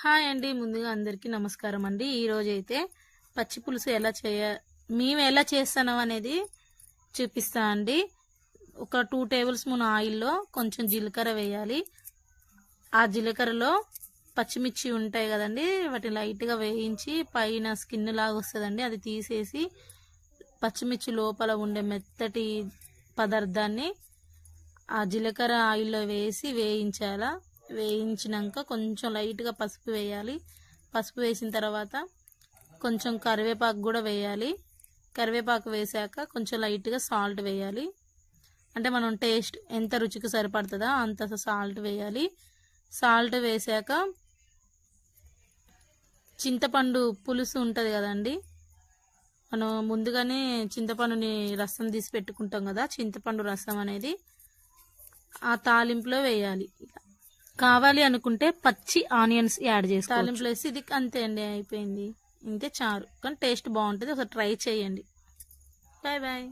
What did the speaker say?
Hi అండి. ముందుగా అందరికీ నమస్కారం అండి. ఈరోజైతే పచ్చి పులుసు మేము ఎలా చేస్తాం అనేది చూపిస్తా అండి. ఒక 2 టేబుల్ స్పూన్ ఆయిల్లో కొంచెం జీలకర్ర వేయాలి. ఆ జీలకర్రలో పచ్చిమిర్చి ఉంటాయి కదండి, వాటిని లైట్గా వేయించి పైన స్కిన్ లాగా వస్తుందండి, అది తీసేసి పచ్చిమిర్చి లోపల ఉండే మెత్తటి పదార్థాన్ని ఆ జీలకర్ర ఆయిల్లో వేసి వేయించినాక కొంచెం లైట్గా పసుపు వేయాలి. పసుపు వేసిన తర్వాత కొంచెం కరివేపాకు కూడా వేయాలి. కరివేపాకు వేసాక కొంచెం లైట్గా సాల్ట్ వేయాలి. అంటే మనం టేస్ట్ ఎంత రుచికి సరిపడుతుందో అంత సాల్ట్ వేయాలి. సాల్ట్ వేసాక చింతపండు పులుసు ఉంటుంది కదండి, మనం ముందుగానే చింతపండుని రసం తీసి పెట్టుకుంటాం కదా, చింతపండు రసం అనేది ఆ తాలింపులో వేయాలి. కావాలి అనుకుంటే పచ్చి ఆనియన్స్ యాడ్ చేసుకోవచ్చు. తాలింపులో వేసి ఇది అంతే అండి, అయిపోయింది. ఇంతే చారు, కానీ టేస్ట్ బాగుంటుంది. ఒకసారి ట్రై చేయండి. Bye bye.